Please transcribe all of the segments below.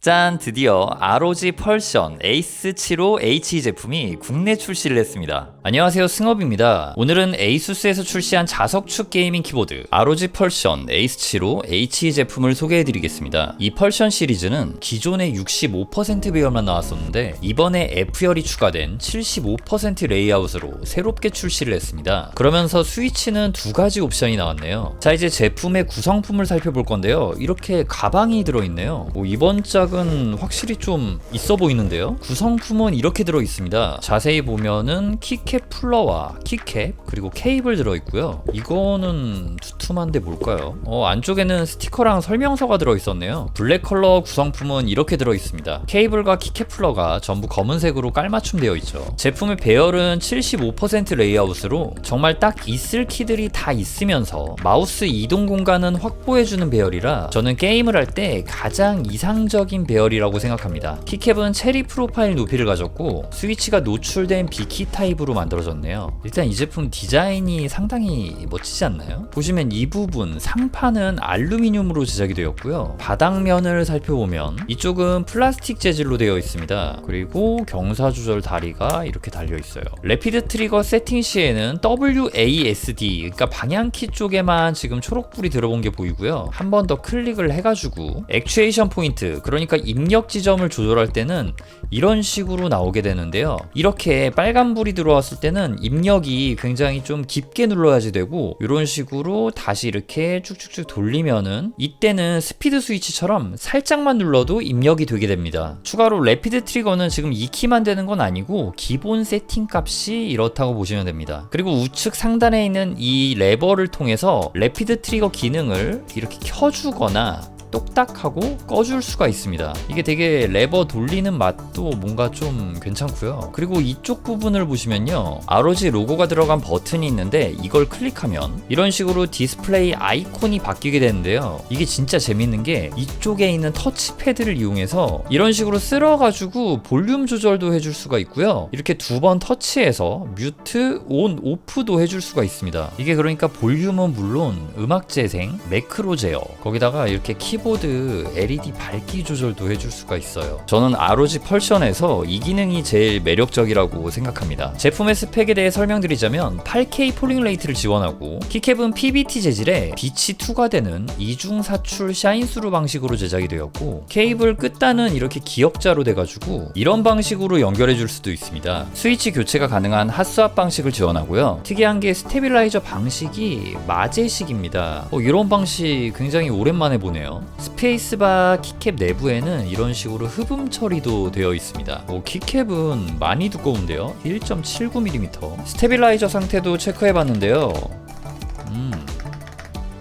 짠! 드디어 ROG 펄션 에이스75H 제품이 국내 출시를 했습니다. 안녕하세요, 승업입니다. 오늘은 에이수스에서 출시한 자석축 게이밍 키보드 ROG 펄션 에이스75H 제품을 소개해드리겠습니다. 이 펄션 시리즈는 기존에 65% 배열만 나왔었는데 이번에 F열이 추가된 75% 레이아웃으로 새롭게 출시를 했습니다. 그러면서 스위치는 두 가지 옵션이 나왔네요. 자, 이제 제품의 구성품을 살펴볼 건데요. 이렇게 가방이 들어있네요. 이번 짝은 확실히 좀 있어 보이는데요. 구성품은 이렇게 들어있습니다. 자세히 보면은 키캡 쿨러와 키캡 그리고 케이블 들어있고요. 이거는 두툼한데 뭘까요? 안쪽에는 스티커랑 설명서가 들어있었네요. 블랙 컬러 구성품은 이렇게 들어있습니다. 케이블과 키캡 쿨러가 전부 검은색으로 깔맞춤 되어 있죠. 제품의 배열은 75% 레이아웃으로 정말 딱 있을 키들이 다 있으면서 마우스 이동 공간은 확보해주는 배열이라 저는 게임을 할 때 가장 이상적인 배열이라고 생각합니다. 키캡은 체리 프로파일 높이를 가졌고 스위치가 노출된 B키 타입으로 만들어졌네요. 일단 이 제품 디자인이 상당히 멋지지 않나요? 보시면 이 부분 상판은 알루미늄으로 제작이 되었고요. 바닥면을 살펴보면 이쪽은 플라스틱 재질로 되어 있습니다. 그리고 경사 조절 다리가 이렇게 달려 있어요. 래피드 트리거 세팅 시에는 WASD 그러니까 방향키 쪽에만 지금 초록불이 들어본 게 보이고요. 한 번 더 클릭을 해가지고 액추에이션 포인트 그러니까 입력 지점을 조절할 때는 이런 식으로 나오게 되는데요. 이렇게 빨간불이 들어왔을 때는 입력이 굉장히 좀 깊게 눌러야지 되고 이런 식으로 다시 이렇게 쭉쭉쭉 돌리면은 이때는 스피드 스위치처럼 살짝만 눌러도 입력이 되게 됩니다. 추가로 래피드 트리거는 지금 2키만 되는 건 아니고 기본 세팅 값이 이렇다고 보시면 됩니다. 그리고 우측 상단에 있는 이 레버를 통해서 래피드 트리거 기능을 이렇게 켜주거나 똑딱하고 꺼줄 수가 있습니다. 이게 되게 레버 돌리는 맛도 뭔가 좀 괜찮고요. 그리고 이쪽 부분을 보시면요, ROG 로고가 들어간 버튼이 있는데 이걸 클릭하면 이런 식으로 디스플레이 아이콘이 바뀌게 되는데요. 이게 진짜 재밌는 게 이쪽에 있는 터치패드를 이용해서 이런 식으로 쓸어가지고 볼륨 조절도 해줄 수가 있고요. 이렇게 두 번 터치해서 뮤트, 온, 오프도 해줄 수가 있습니다. 이게 그러니까 볼륨은 물론 음악 재생, 매크로 제어, 거기다가 이렇게 키보드 LED 밝기 조절도 해줄 수가 있어요. 저는 ROG 펄션에서 이 기능이 제일 매력적이라고 생각합니다. 제품의 스펙에 대해 설명드리자면 8K 폴링 레이트를 지원하고 키캡은 PBT 재질에 빛이 투과되는 이중 사출 샤인스루 방식으로 제작이 되었고 케이블 끝단은 이렇게 기역자로 돼가지고 이런 방식으로 연결해줄 수도 있습니다. 스위치 교체가 가능한 핫스왑 방식을 지원하고요. 특이한 게 스테빌라이저 방식이 마제식입니다. 이런 방식 굉장히 오랜만에 보네요. 스페이스바 키캡 내부에는 이런 식으로 흡음 처리도 되어 있습니다. 키캡은 많이 두꺼운데요. 1.79mm. 스테빌라이저 상태도 체크해봤는데요.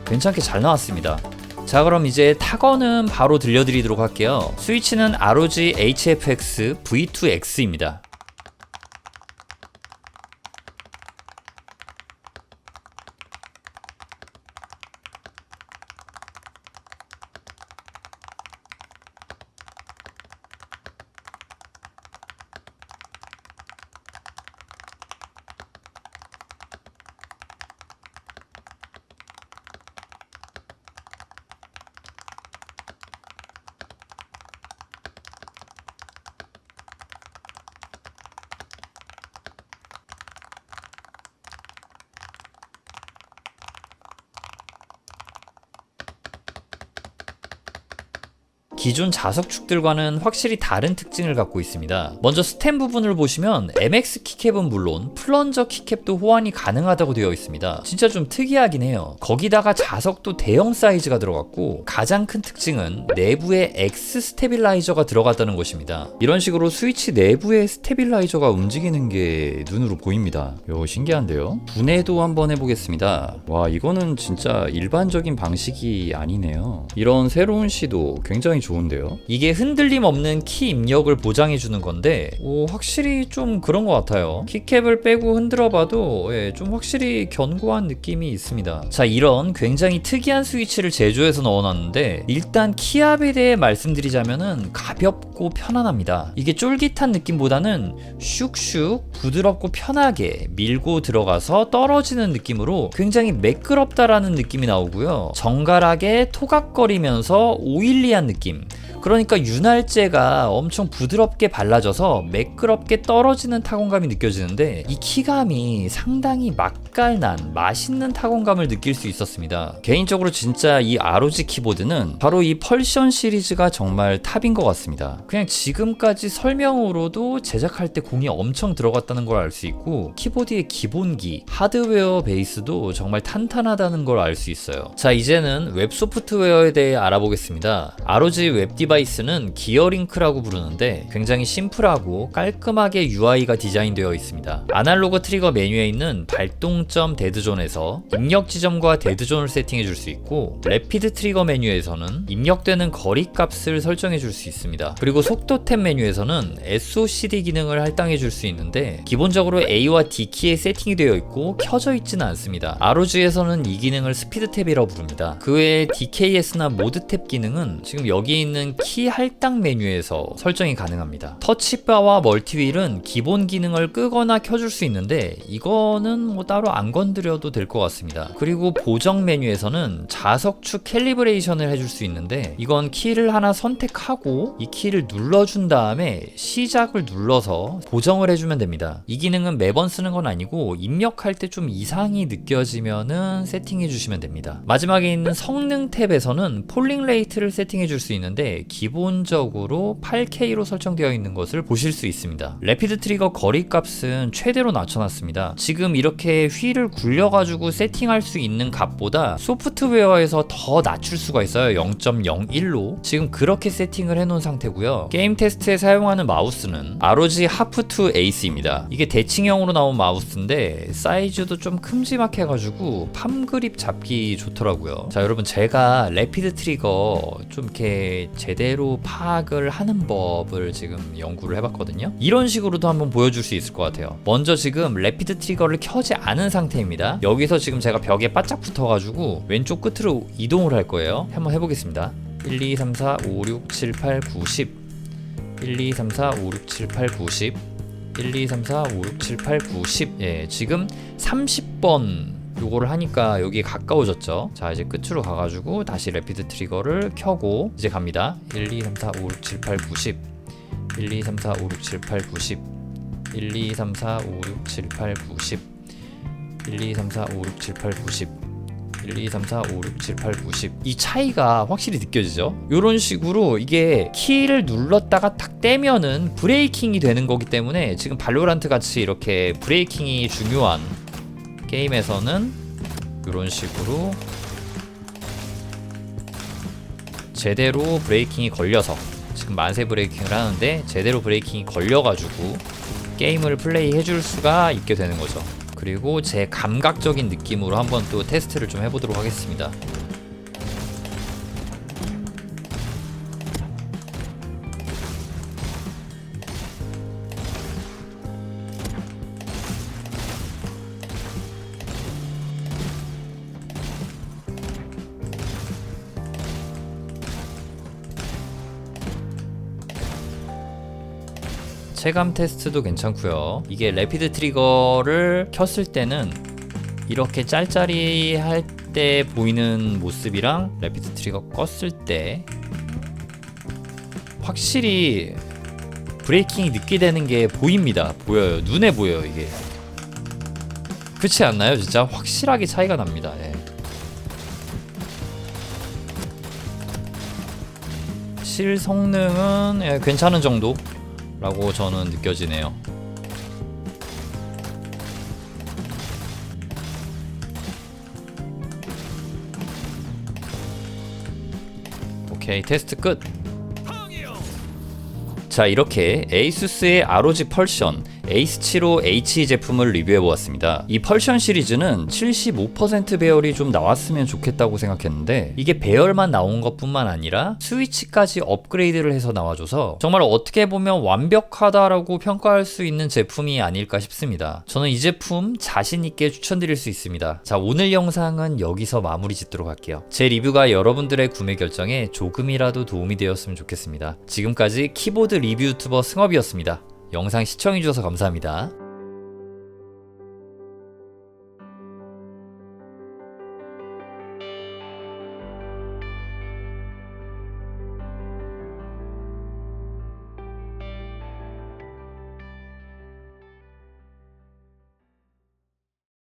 괜찮게 잘 나왔습니다. 자, 그럼 이제 타건은 바로 들려드리도록 할게요. 스위치는 ROG HFX V2X입니다. 기존 자석축들과는 확실히 다른 특징을 갖고 있습니다. 먼저 스템 부분을 보시면 MX 키캡은 물론 플런저 키캡도 호환이 가능하다고 되어 있습니다. 진짜 좀 특이하긴 해요. 거기다가 자석도 대형 사이즈가 들어갔고 가장 큰 특징은 내부에 X 스테빌라이저가 들어갔다는 것입니다. 이런 식으로 스위치 내부에 스테빌라이저가 움직이는 게 눈으로 보입니다. 신기한데요? 분해도 한번 해보겠습니다. 와, 이거는 진짜 일반적인 방식이 아니네요. 이런 새로운 시도 굉장히 좋은데요. 이게 흔들림 없는 키 입력을 보장해주는 건데 확실히 좀 그런 것 같아요. 키캡을 빼고 흔들어봐도 좀 확실히 견고한 느낌이 있습니다. 자, 이런 굉장히 특이한 스위치를 제조해서 넣어놨는데 일단 키압에 대해 말씀드리자면은 가볍고 편안합니다. 이게 쫄깃한 느낌보다는 슉슉 부드럽고 편하게 밀고 들어가서 떨어지는 느낌으로 굉장히 매끄럽다라는 느낌이 나오고요. 정갈하게 토각거리면서 오일리한 느낌, 그러니까 윤활제가 엄청 부드럽게 발라져서 매끄럽게 떨어지는 타건감이 느껴지는데 이 키감이 상당히 맛깔난 맛있는 타건감을 느낄 수 있었습니다. 개인적으로 진짜 이 ROG 키보드는 바로 이 펄션 시리즈가 정말 탑인 것 같습니다. 그냥 지금까지 설명으로도 제작할 때 공이 엄청 들어갔다는 걸 알 수 있고 키보드의 기본기, 하드웨어 베이스도 정말 탄탄하다는 걸 알 수 있어요. 자, 이제는 웹 소프트웨어에 대해 알아보겠습니다. ROG 웹 디바이스는 기어링크라고 부르는데 굉장히 심플하고 깔끔하게 UI가 디자인되어 있습니다. 아날로그 트리거 메뉴에 있는 발동점 데드존에서 입력 지점과 데드존을 세팅해 줄 수 있고, 래피드 트리거 메뉴에서는 입력되는 거리 값을 설정해 줄 수 있습니다. 그리고 속도 탭 메뉴에서는 SOCD 기능을 할당해 줄 수 있는데 기본적으로 A와 D 키에 세팅이 되어 있고 켜져 있지는 않습니다. ROG에서는 이 기능을 스피드 탭이라고 부릅니다. 그 외에 DKS나 모드 탭 기능은 지금 여기 있는 키 할당 메뉴에서 설정이 가능합니다. 터치바와 멀티휠은 기본 기능을 끄거나 켜줄 수 있는데 이거는 뭐 따로 안 건드려도 될 것 같습니다. 그리고 보정 메뉴에서는 자석축 캘리브레이션을 해줄 수 있는데 이건 키를 하나 선택하고 이 키를 눌러준 다음에 시작을 눌러서 보정을 해주면 됩니다. 이 기능은 매번 쓰는 건 아니고 입력할 때 좀 이상이 느껴지면은 세팅해 주시면 됩니다. 마지막에 있는 성능 탭에서는 폴링 레이트를 세팅해 줄 수 있는데 기본적으로 8K로 설정되어 있는 것을 보실 수 있습니다. 래피드 트리거 거리 값은 최대로 낮춰놨습니다. 지금 이렇게 휠을 굴려가지고 세팅할 수 있는 값보다 소프트웨어에서 더 낮출 수가 있어요. 0.01로 지금 그렇게 세팅을 해놓은 상태고요. 게임 테스트에 사용하는 마우스는 ROG 하프2 에이스입니다. 이게 대칭형으로 나온 마우스인데 사이즈도 좀 큼지막해 가지고 팜 그립 잡기 좋더라고요. 자, 여러분, 제가 래피드 트리거 좀 이렇게 제대로 파악을 하는 법을 지금 연구를 해봤거든요. 이런 식으로도 한번 보여줄 수 있을 것 같아요. 먼저 지금 래피드 트리거를 켜지 않은 상태입니다. 여기서 지금 제가 벽에 바짝 붙어가지고 왼쪽 끝으로 이동을 할 거예요. 한번 해보겠습니다. 1, 2, 3, 4, 5, 6, 7, 8, 9, 10 1, 2, 3, 4, 5, 6, 7, 8, 9, 10 1, 2, 3, 4, 5, 6, 7, 8, 9, 10 예, 지금 30번 요거를 하니까 여기에 가까워졌죠. 자, 이제 끝으로 가가지고 다시 래피드 트리거를 켜고 이제 갑니다. 1, 2, 3, 4, 5, 6, 7, 8, 9, 10 1, 2, 3, 4, 5, 6, 7, 8, 9, 10 1, 2, 3, 4, 5, 6, 7, 8, 9, 10 1, 2, 3, 4, 5, 6, 7, 8, 9, 10 1, 2, 3, 4, 5, 6, 7, 8, 9, 10 이 차이가 확실히 느껴지죠. 이런 식으로 이게 키를 눌렀다가 탁 떼면은 브레이킹이 되는 거기 때문에 지금 발로란트 같이 이렇게 브레이킹이 중요한 게임에서는 이런 식으로 제대로 브레이킹이 걸려서 지금 만세 브레이킹을 하는데 제대로 브레이킹이 걸려가지고 게임을 플레이 해줄 수가 있게 되는 거죠. 그리고 제 감각적인 느낌으로 한번 또 테스트를 좀 해보도록 하겠습니다. 체감 테스트도 괜찮고요. 이게 래피드 트리거를 켰을 때는 이렇게 짤짤이 할 때 보이는 모습이랑 래피드 트리거 껐을 때 확실히 브레이킹이 늦게 되는 게 보입니다. 보여요. 눈에 보여요. 이게 그렇지 않나요? 진짜 확실하게 차이가 납니다. 예. 실 성능은 예, 괜찮은 정도 라고 저는 느껴지네요. 오케이, 테스트 끝. 자, 이렇게 에이수스의 ROG 펄션 에이스75H 제품을 리뷰해보았습니다. 이 펄션 시리즈는 75% 배열이 좀 나왔으면 좋겠다고 생각했는데 이게 배열만 나온 것 뿐만 아니라 스위치까지 업그레이드를 해서 나와줘서 정말 어떻게 보면 완벽하다라고 평가할 수 있는 제품이 아닐까 싶습니다. 저는 이 제품 자신있게 추천드릴 수 있습니다. 자, 오늘 영상은 여기서 마무리 짓도록 할게요. 제 리뷰가 여러분들의 구매 결정에 조금이라도 도움이 되었으면 좋겠습니다. 지금까지 키보드 리뷰 유튜버 승업이었습니다. 영상 시청해주셔서 감사합니다.